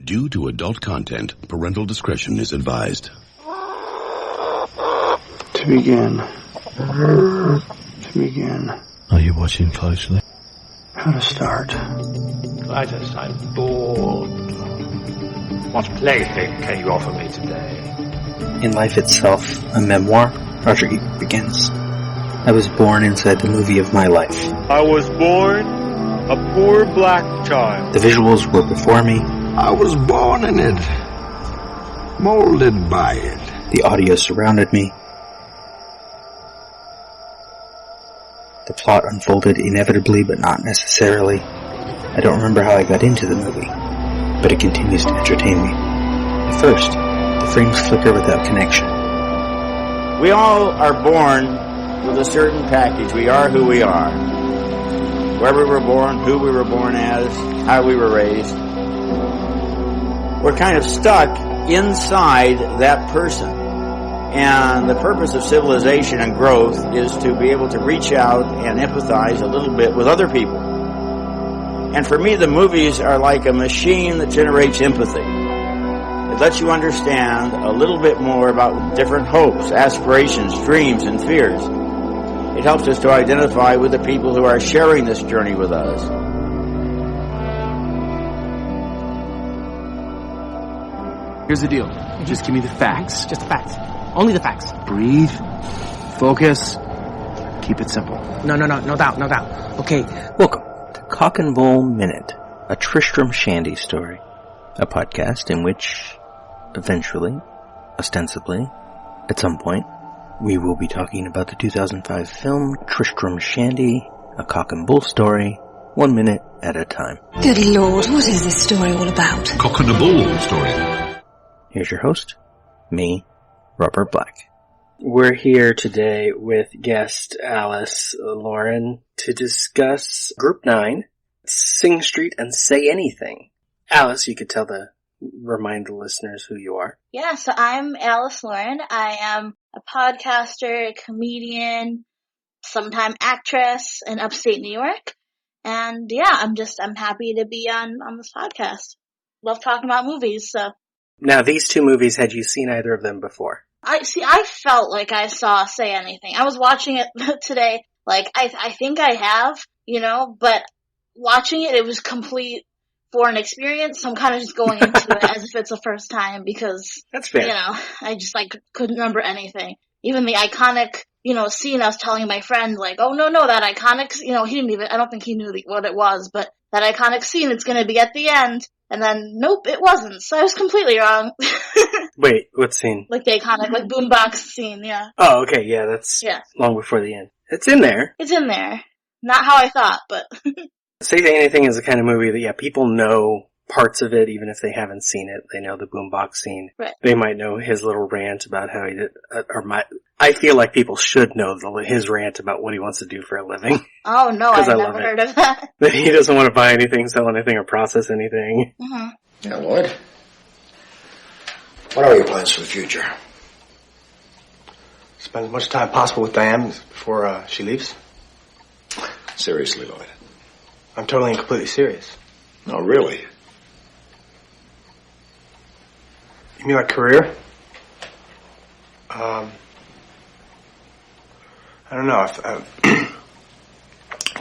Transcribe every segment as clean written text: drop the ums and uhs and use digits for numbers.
Due to adult content, parental discretion is advised. To begin. Are you watching closely? How to start. Clytus, I'm bored. What plaything can you offer me today? In Life Itself, a memoir, Roger Ebert begins. I was born inside the movie of my life. I was born a poor black child. The visuals were before me. I was born in it, molded by it. The audio surrounded me. The plot unfolded inevitably, but not necessarily. I don't remember how I got into the movie, but it continues to entertain me. At first, the frames flicker without connection. We all are born with a certain package. We are who we are. Where we were born, who we were born as, how we were raised. We're kind of stuck inside that person. And the purpose of civilization and growth is to be able to reach out and empathize a little bit with other people. And for me, the movies are like a machine that generates empathy. It lets you understand a little bit more about different hopes, aspirations, dreams, and fears. It helps us to identify with the people who are sharing this journey with us. Here's the deal. Just give me the facts. Just the facts. Only the facts. Breathe. Focus. Keep it simple. No doubt. Okay. Welcome to Cock and Bull Minute, a Tristram Shandy story. A podcast in which, eventually, ostensibly, at some point, we will be talking about the 2005 film Tristram Shandy, a cock and bull story, 1 minute at a time. Good Lord, what is this story all about? Cock and a bull story. Here's your host, me, Robert Black. We're here today with guest Alice Lauren to discuss Group 9, Sing Street and Say Anything. Alice, you could remind the listeners who you are. Yeah, so I'm Alice Lauren. I am a podcaster, comedian, sometime actress in upstate New York. And yeah, I'm happy to be on this podcast. Love talking about movies, so. Now, these two movies, had you seen either of them before? I felt like I saw Say Anything. I was watching it today, I think I have, but watching it was complete foreign experience, so I'm kind of just going into it as if it's the first time because, that's fair. I just, couldn't remember anything. Even the iconic, scene I was telling my friend, oh, no, that iconic, he didn't even, I don't think he knew what it was, but that iconic scene, it's gonna be at the end. And then, nope, it wasn't. So I was completely wrong. Wait, what scene? The iconic, boombox scene, yeah. Oh, okay, yeah, that's long before the end. It's in there. It's in there. Not how I thought, but. Say Anything is the kind of movie that, people know parts of it, even if they haven't seen it. They know the boombox scene. Right. They might know his little rant about how he did, I feel like people should know his rant about what he wants to do for a living. Oh, no, I've never heard of that. That he doesn't want to buy anything, sell anything, or process anything. Mm-hmm. Yeah, Lloyd. What are your plans for the future? Spend as much time possible with Diane before she leaves. Seriously, Lloyd. I'm totally and completely serious. No, really? You mean like career? I don't know. I've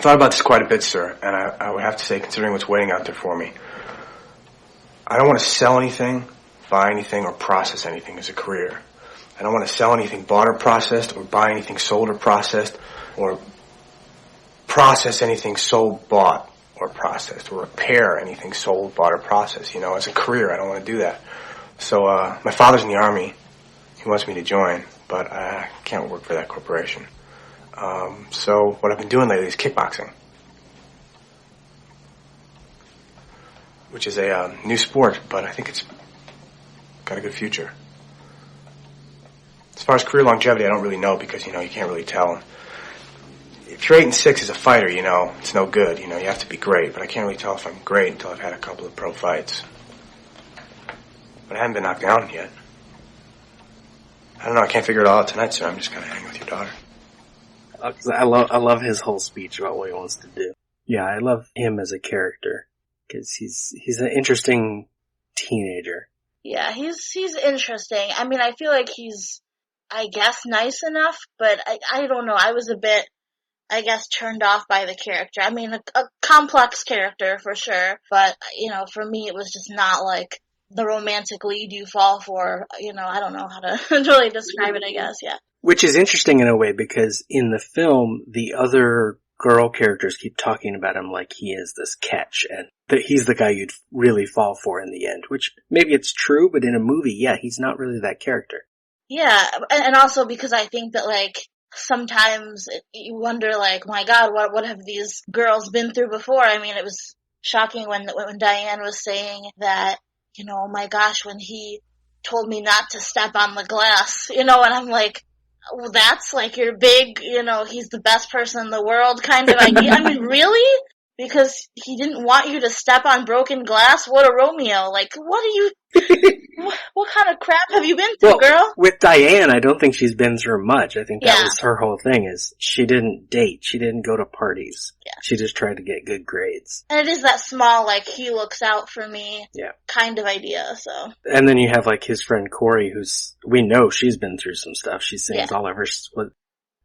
thought about this quite a bit, sir, and I would have to say, considering what's waiting out there for me, I don't want to sell anything, buy anything, or process anything as a career. I don't want to sell anything bought or processed, or buy anything sold or processed, or process anything sold, bought, or processed, or repair anything sold, bought, or processed. As a career, I don't want to do that. So, my father's in the Army. He wants me to join, but I can't work for that corporation. So what I've been doing lately is kickboxing, which is a new sport, but I think it's got a good future. As far as career longevity, I don't really know because, you can't really tell. If you're 8-6 as a fighter, it's no good. You have to be great, but I can't really tell if I'm great until I've had a couple of pro fights. But I haven't been knocked down yet. I don't know, I can't figure it all out tonight, so I'm just kind of hanging with your daughter. I love his whole speech about what he wants to do. Yeah, I love him as a character because he's an interesting teenager. Yeah, he's interesting. I mean, I feel like he's, I guess, nice enough, but I don't know. I was a bit, I guess, turned off by the character. I mean, a complex character for sure, but, for me it was just not like the romantic lead you fall for. I don't know how to really describe it, I guess, yeah. Which is interesting in a way, because in the film, the other girl characters keep talking about him like he is this catch, and that he's the guy you'd really fall for in the end, which maybe it's true, but in a movie, yeah, he's not really that character. Yeah, and also because I think that, like, sometimes you wonder, like, my God, what have these girls been through before? I mean, it was shocking when Diane was saying that, oh my gosh, when he told me not to step on the glass, and I'm like, well, that's like your big, he's the best person in the world kind of idea. I mean, really? Because he didn't want you to step on broken glass? What a Romeo. Like, what are you... what kind of crap have you been through, girl? With Diane, I don't think she's been through much. I think that was her whole thing, is she didn't date. She didn't go to parties. Yeah. She just tried to get good grades. And it is that small, like, he looks out for me kind of idea, so. And then you have, like, his friend Corey, we know she's been through some stuff. She sings all of her...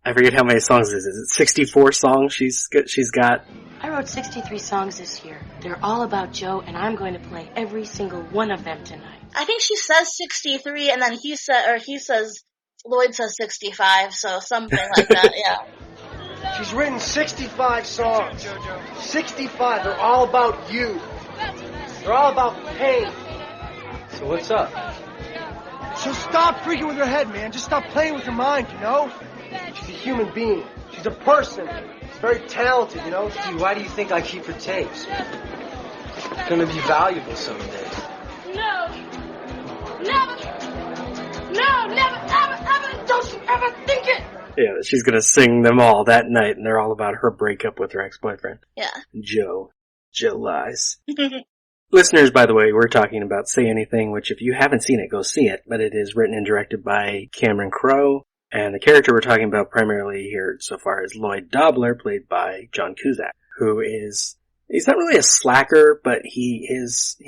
I forget how many songs it is. Is it 64 songs she's got? I wrote 63 songs this year. They're all about Joe, and I'm going to play every single one of them tonight. I think she says 63, and then Lloyd says 65, so something like that, yeah. She's written 65 songs. 65, they're all about you. They're all about pain. So what's up? So stop freaking with her head, man. Just stop playing with her mind, She's a human being. She's a person. She's very talented, Gee, why do you think I keep her tapes? It's gonna be valuable someday. No! Never! No, never, ever! Don't you ever think it! Yeah, she's gonna sing them all that night, and they're all about her breakup with her ex-boyfriend. Yeah. Joe lies. Listeners, by the way, we're talking about Say Anything, which if you haven't seen it, go see it, but it is written and directed by Cameron Crowe. And the character we're talking about primarily here so far is Lloyd Dobler, played by John Cusack, who he's not really a slacker, but he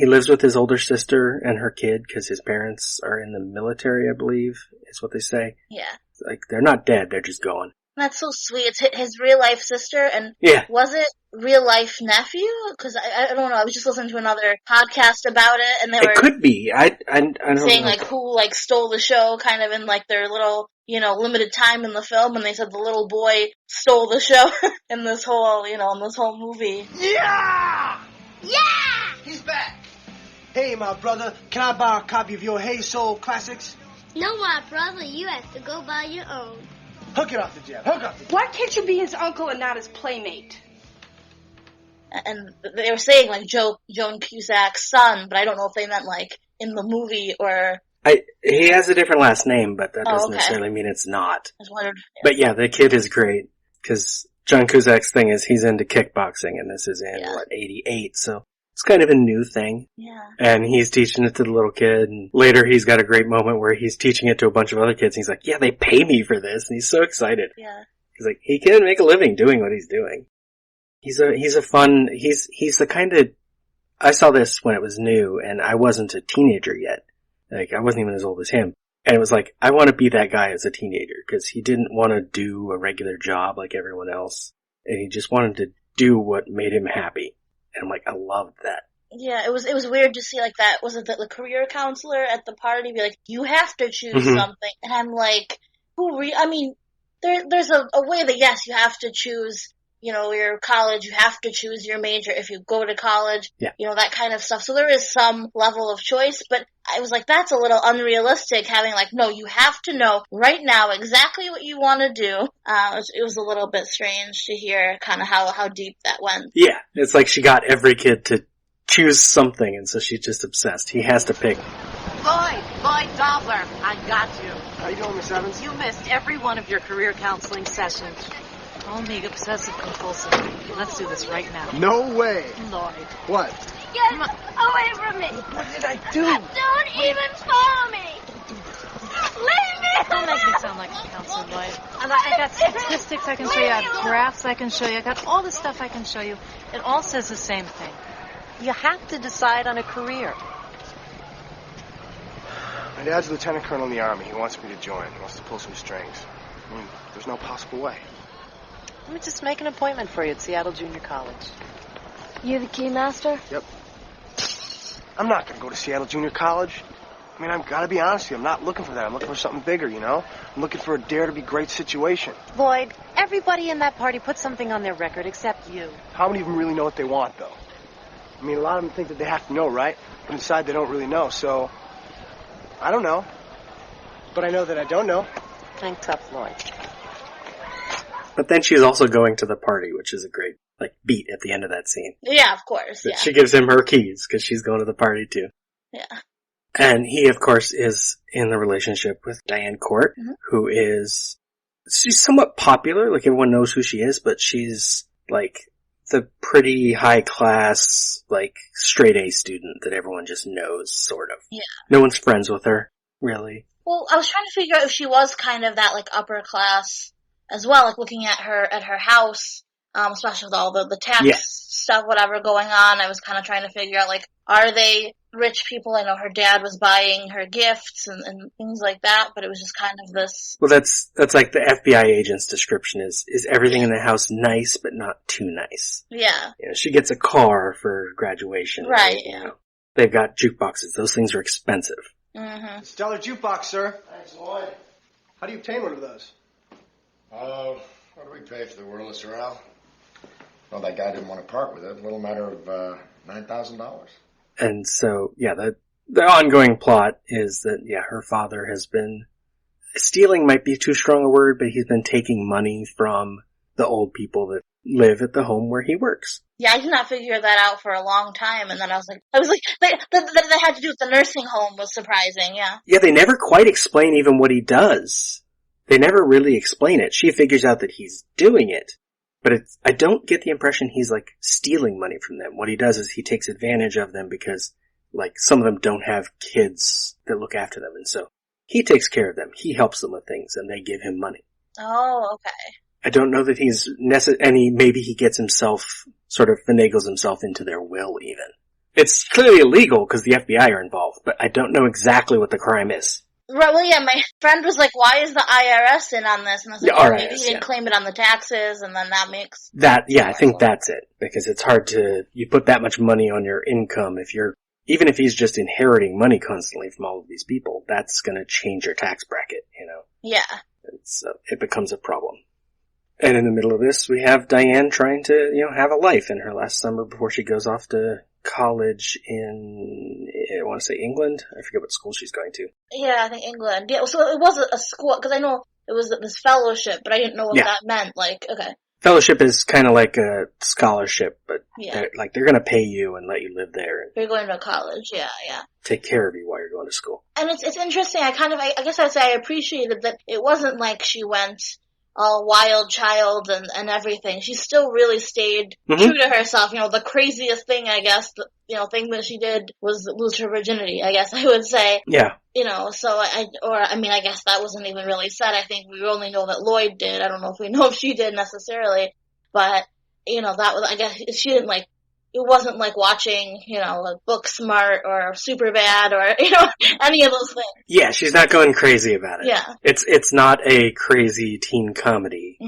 lives with his older sister and her kid because his parents are in the military, I believe, is what they say. Yeah. Like, they're not dead, they're just going. That's so sweet. It's his real life sister, and was it real life nephew? Because I don't know. I was just listening to another podcast about it, and it could be. I don't saying know. Like who like stole the show, kind of in like their little limited time in the film, and they said the little boy stole the show in this whole movie. Yeah! Yeah! He's back. Hey, my brother, can I buy a copy of your Hey Soul Classics? No, my brother, you have to go buy your own. Hook it off the jab. Hook off the jab. Why can't you be his uncle and not his playmate? And they were saying like Joan Cusack's son, but I don't know if they meant like in the movie or. He has a different last name, but that doesn't necessarily mean it's not. I just wondered. But yeah, the kid is great because John Cusack's thing is he's into kickboxing, and this is in 88, so it's kind of a new thing. Yeah. And he's teaching it to the little kid, and later he's got a great moment where he's teaching it to a bunch of other kids, and he's like, yeah, they pay me for this, and he's so excited. Yeah. He's like, he can make a living doing what he's doing. He's the kind of, I saw this when it was new, and I wasn't a teenager yet. Like, I wasn't even as old as him. And it was like, I want to be that guy as a teenager, because he didn't want to do a regular job like everyone else, and he just wanted to do what made him happy. And I'm like, I loved that. Yeah, it was weird to see like that. Was it the career counselor at the party be like, you have to choose something? And I'm like, there's a way that, yes, you have to choose, your college, you have to choose your major if you go to college, that kind of stuff. So there is some level of choice, but I was like, that's a little unrealistic, having like, no, you have to know right now exactly what you want to do. It was a little bit strange to hear kind of how deep that went. Yeah, it's like she got every kid to choose something, and so she's just obsessed. He has to pick. Lloyd Dobler, I got you. How you doing, Miss Evans? You missed every one of your career counseling sessions. Call me obsessive compulsive. Let's do this right now. No way. Lloyd. What? Get away from me. What did I do? Don't even follow me. Leave me alone. Don't make me sound like a counselor, Lloyd. I got statistics I can show you. I have graphs I can show you. I got all the stuff I can show you. It all says the same thing. You have to decide on a career. My dad's a lieutenant colonel in the Army. He wants me to join. He wants to pull some strings. I mean, there's no possible way. Let me just make an appointment for you at Seattle Junior College. You the keymaster? Yep. I'm not going to go to Seattle Junior College. I mean, I've got to be honest with you. I'm not looking for that. I'm looking for something bigger, you know? I'm looking for a dare-to-be-great situation. Lloyd, everybody in that party put something on their record except you. How many of them really know what they want, though? I mean, a lot of them think that they have to know, right? But inside they don't really know, so... I don't know. But I know that I don't know. Hang tough, Lloyd. But then she's also going to the party, which is a great, beat at the end of that scene. Yeah, of course, yeah. She gives him her keys, because she's going to the party, too. Yeah. And he, of course, is in the relationship with Diane Court, who is... She's somewhat popular, everyone knows who she is, but she's, the pretty high-class, straight A student that everyone just knows, sort of. Yeah. No one's friends with her, really. Well, I was trying to figure out if she was kind of that, upper class as well, looking at her house, especially with all the tax stuff, whatever going on. I was kind of trying to figure out, are they rich people? I know her dad was buying her gifts and things like that, but it was just kind of this... Well, that's like the FBI agent's description is everything in the house nice, but not too nice. Yeah. You know, she gets a car for graduation. Right, You know, they've got jukeboxes. Those things are expensive. Mm-hmm. Stellar jukebox, sir. Thanks, Lloyd. How do you obtain one of those? What do we pay for the Wordless Royale? Well, that guy didn't want to part with it. A little matter of $9,000. And so, the ongoing plot is that, her father has been... Stealing might be too strong a word, but he's been taking money from the old people that live at the home where he works. Yeah, I did not figure that out for a long time, and then I was like, that had to do with the nursing home was surprising, yeah. Yeah, they never quite explain even what he does. They never really explain it. She figures out that he's doing it, but I don't get the impression he's, stealing money from them. What he does is he takes advantage of them because, some of them don't have kids that look after them, and so he takes care of them. He helps them with things, and they give him money. Oh, okay. I don't know that he's maybe he gets himself, sort of finagles himself into their will, even. It's clearly illegal because the FBI are involved, but I don't know exactly what the crime is. Right, well, yeah, my friend was like, why is the IRS in on this? And I was like, maybe he didn't claim it on the taxes, and then that makes... I think that's it. Because it's hard you put that much money on your income even if he's just inheriting money constantly from all of these people, that's gonna change your tax bracket, you know? Yeah. It becomes a problem. And in the middle of this, we have Diane trying to, have a life in her last summer before she goes off to college in, I want to say England. I forget what school she's going to. Yeah, I think England. Yeah, so it was a school, because I know it was this fellowship, but I didn't know what that meant. Okay. Fellowship is kind of like a scholarship, but they're going to pay you and let you live there. And you're going to college, yeah. Take care of you while you're going to school. And it's interesting. I guess I'd say I appreciated that it wasn't like she went all wild child and everything. She still really stayed true to herself. The craziest thing, I guess, thing that she did was lose her virginity, I guess I would say. Yeah. So I guess that wasn't even really said. I think we only know that Lloyd did. I don't know if we know if she did necessarily, but, that was, I guess she didn't it wasn't like watching, Book Smart or Superbad or, any of those things. Yeah, she's not going crazy about it. Yeah. It's not a crazy teen comedy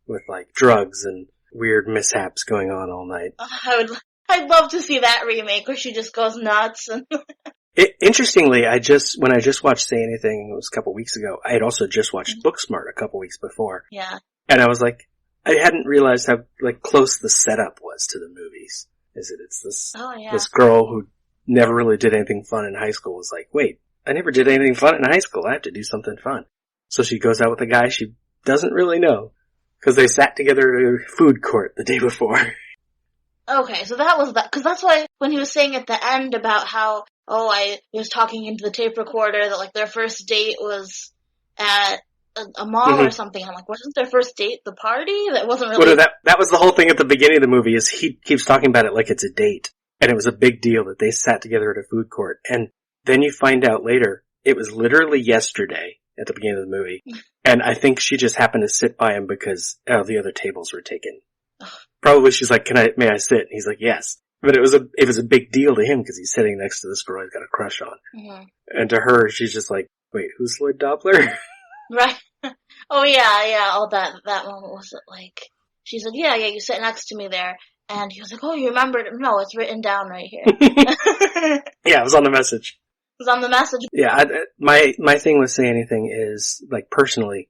with drugs and weird mishaps going on all night. I'd love to see that remake where she just goes nuts. And Interestingly, when I just watched Say Anything, it was a couple weeks ago, I had also just watched Booksmart a couple weeks before. Yeah. And I was I hadn't realized how close the setup was to the movies. It's this girl who never really did anything fun in high school was wait, I never did anything fun in high school. I have to do something fun. So she goes out with a guy she doesn't really know because they sat together at a food court the day before. Okay, so that was that. Because that's why when he was saying at the end about how, he was talking into the tape recorder that their first date was at a mall or something. I'm wasn't their first date the party? That wasn't really... Well, that was the whole thing at the beginning of the movie is he keeps talking about it like it's a date. And it was a big deal that they sat together at a food court. And then you find out later, it was literally yesterday at the beginning of the movie. And I think she just happened to sit by him because the other tables were taken. Probably she's may I sit? And he's like, yes. But it was a big deal to him because he's sitting next to this girl he's got a crush on. Mm-hmm. And to her, she's just like, wait, who's Lloyd Dobler? Right. Oh, yeah. Oh, that moment was like, she said, yeah, you sit next to me there. And he was like, oh, you remembered? No, it's written down right here. Yeah, it was on the message. It was on the message. Yeah, my thing with Say Anything is, like, personally,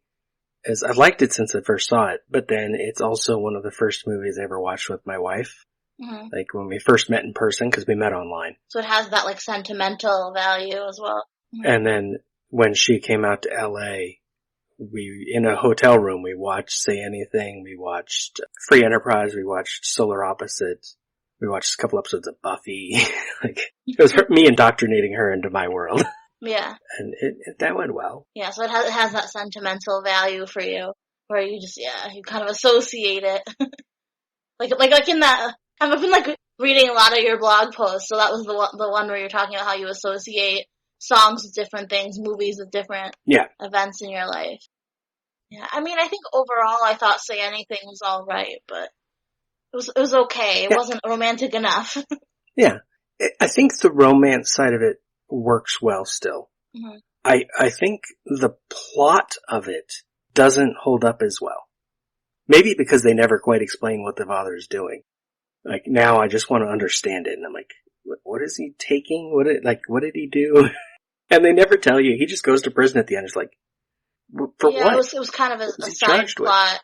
is I've liked it since I first saw it, but then it's also one of the first movies I ever watched with my wife. Mm-hmm. Like, when we first met in person, because we met online. So it has that, like, sentimental value as well. Mm-hmm. And then when she came out to LA, in a hotel room, we watched Say Anything, we watched Free Enterprise, we watched Solar Opposites, we watched a couple episodes of Buffy. Like, it was me indoctrinating her into my world. Yeah. And that went well. Yeah, so it has that sentimental value for you, where you just, you kind of associate it. like in that, I've been, like, reading a lot of your blog posts, so that was the one where you're talking about how you associate songs with different things, movies with different events in your life. Yeah, I mean, I think overall I thought Say Anything was alright, but it was okay. It wasn't romantic enough. Yeah. I think the romance side of it works well still. Mm-hmm. I think the plot of it doesn't hold up as well. Maybe because they never quite explain what the father is doing. Like, now I just want to understand it, and I'm like, what is he taking? What did he do? And they never tell you. He just goes to prison at the end. It's like, for what? It was kind of a side plot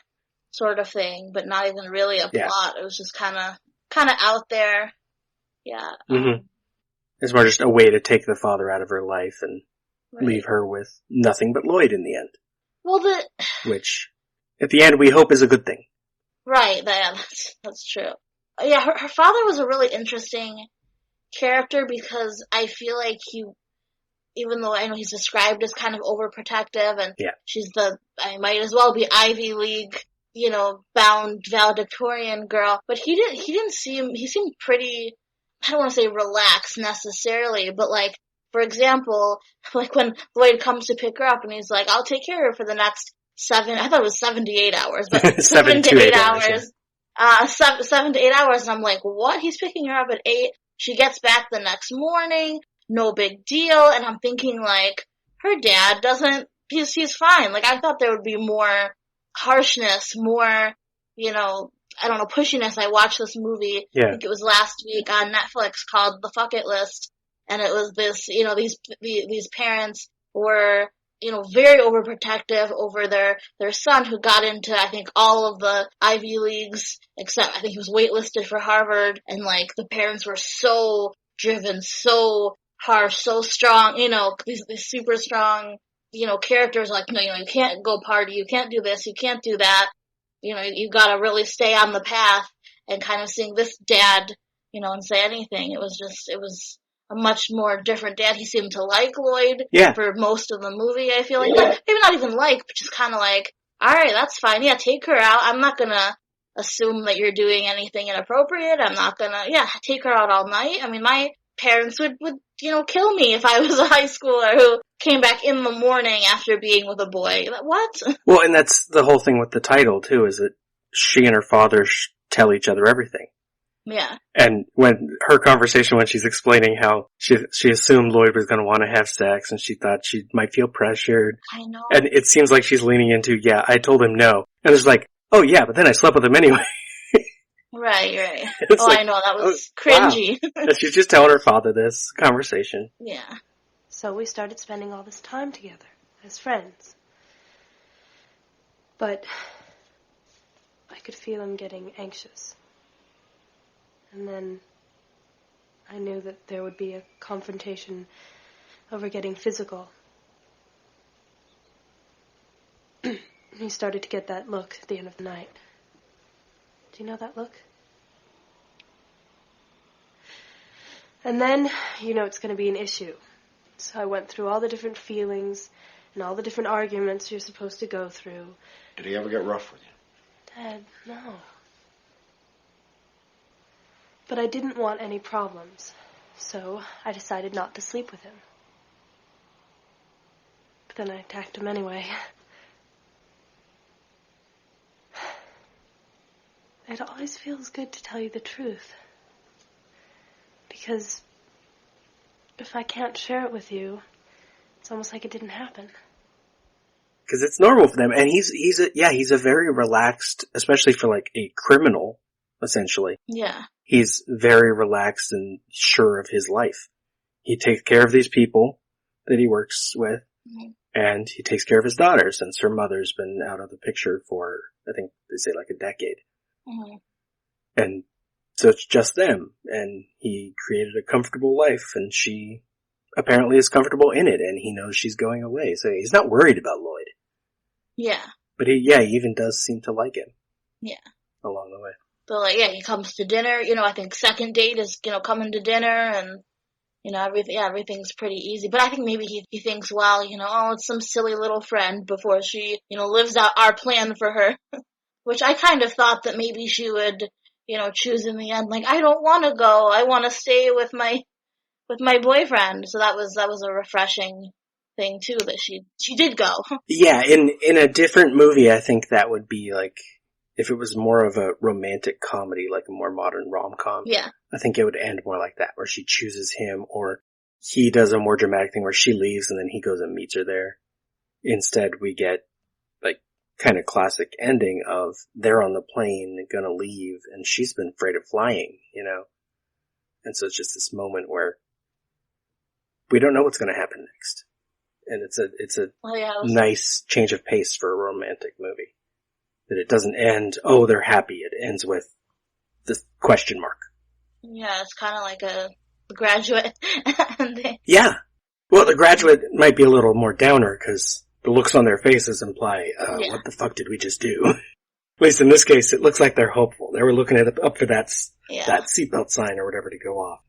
sort of thing, but not even really a plot. It was just kind of out there. Yeah. Mm-hmm. It's more just a way to take the father out of her life and leave her with nothing but Lloyd in the end. Well, which, at the end, we hope is a good thing. Right. That's true. Yeah, her father was a really interesting character because I feel like even though I know he's described as kind of overprotective and she's I might as well be Ivy League, bound valedictorian girl, but he seemed pretty, I don't want to say relaxed necessarily, but like, for example, like when Lloyd comes to pick her up and he's like, I'll take care of her for the next 7 to 8 hours, but 7 to 8 hours. 7 to 8 hours, and I'm like, what? He's picking her up at 8. She gets back the next morning. No big deal. And I'm thinking, like, her dad he's fine. Like, I thought there would be more harshness, more, I don't know, pushiness. I watched this movie, I think it was last week on Netflix, called The Fuck It List. And it was this, these parents were, very overprotective over their son, who got into, I think, all of the Ivy Leagues, except I think he was waitlisted for Harvard. And, like, the parents were so driven, so harsh, so strong, these super strong, characters, like, you can't go party, you can't do this, you can't do that, you gotta really stay on the path. And kind of seeing this dad, and Say Anything, it was a much more different dad. He seemed to like Lloyd for most of the movie, I feel like. Maybe not even like, but just kind of like, alright, that's fine, take her out. I'm not gonna assume that you're doing anything inappropriate. I'm not gonna, take her out all night. I mean, my parents would kill me if I was a high schooler who came back in the morning after being with a boy. What? Well, and that's the whole thing with the title, too, is that she and her father tell each other everything. Yeah. And when her conversation, when she's explaining how she assumed Lloyd was going to want to have sex and she thought she might feel pressured. I know. And it seems like she's leaning into, I told him no. And it's like, oh yeah, but then I slept with him anyway. Right. I know, that was cringy. Wow. She's just telling her father this conversation. Yeah. So we started spending all this time together as friends. But I could feel him getting anxious. And then I knew that there would be a confrontation over getting physical. He started to get that look at the end of the night. Do you know that look? And then, it's going to be an issue. So I went through all the different feelings and all the different arguments you're supposed to go through. Did he ever get rough with you? Dad, no. But I didn't want any problems, so I decided not to sleep with him. But then I attacked him anyway. It always feels good to tell you the truth. Because if I can't share it with you, it's almost like it didn't happen. Because it's normal for them, and he's a very relaxed, especially for like a criminal, essentially. Yeah. He's very relaxed and sure of his life. He takes care of these people that he works with, and he takes care of his daughter, since her mother's been out of the picture for, I think they say, like a decade. And so it's just them, and he created a comfortable life, and she apparently is comfortable in it, and he knows she's going away, so he's not worried about Lloyd. Yeah. But he even does seem to like him. Yeah. Along the way. But like, yeah, he comes to dinner, I think second date is, coming to dinner, and, everything's pretty easy. But I think maybe he thinks, well, oh, it's some silly little friend before she, lives out our plan for her. Which I kind of thought that maybe she would, choose in the end, like, I don't want to go, I want to stay with my boyfriend. So that was a refreshing thing too, that she did go. Yeah, in a different movie, I think that would be like, if it was more of a romantic comedy, like a more modern rom-com. Yeah. I think it would end more like that, where she chooses him, or he does a more dramatic thing where she leaves and then he goes and meets her there. Instead, we get like kind of classic ending of they're on the plane, gonna leave, and she's been afraid of flying, And so it's just this moment where we don't know what's gonna happen next. And it's a nice change of pace for a romantic movie. That it doesn't end, oh, they're happy. It ends with this question mark. Yeah, it's kind of like a Graduate ending. Yeah. Well, The Graduate might be a little more downer, because the looks on their faces imply, what the fuck did we just do? At least in this case, it looks like they're hopeful. They were looking up for that seatbelt sign or whatever to go off.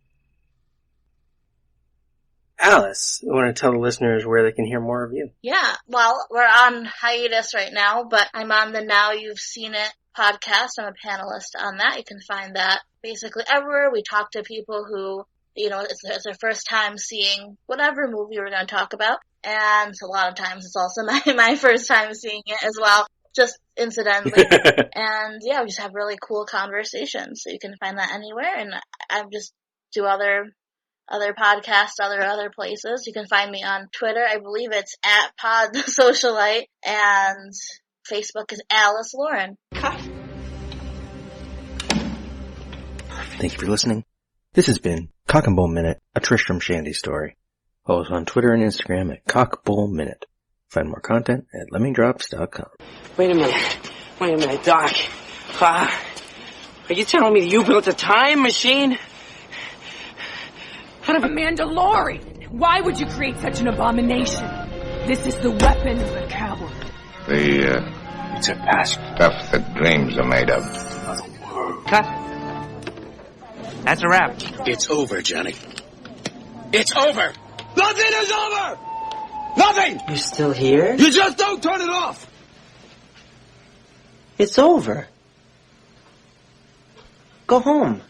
Alice, I want to tell the listeners where they can hear more of you. Yeah, well, we're on hiatus right now, but I'm on the Now You've Seen It podcast. I'm a panelist on that. You can find that basically everywhere. We talk to people who, it's their first time seeing whatever movie we're going to talk about. And a lot of times it's also my first time seeing it as well, just incidentally. And yeah, we just have really cool conversations. So you can find that anywhere. And I just do other podcasts, other places. You can find me on Twitter. I believe it's @PodSocialite, and Facebook is Alice Lauren. Thank you for listening. This has been Cock and Bull Minute, a Tristram Shandy story. Follow us on Twitter and Instagram at CockBullMinute. Find more content at LemmingDrops.com. Wait a minute, Doc. Are you telling me that you built a time machine? Out of a Mandalorian. Why would you create such an abomination? This is the weapon of the coward. It's a past stuff that dreams are made of. Cut. That's a wrap. It's over, Johnny. It's over! Nothing is over! Nothing! You're still here? You just don't turn it off! It's over. Go home.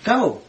Go.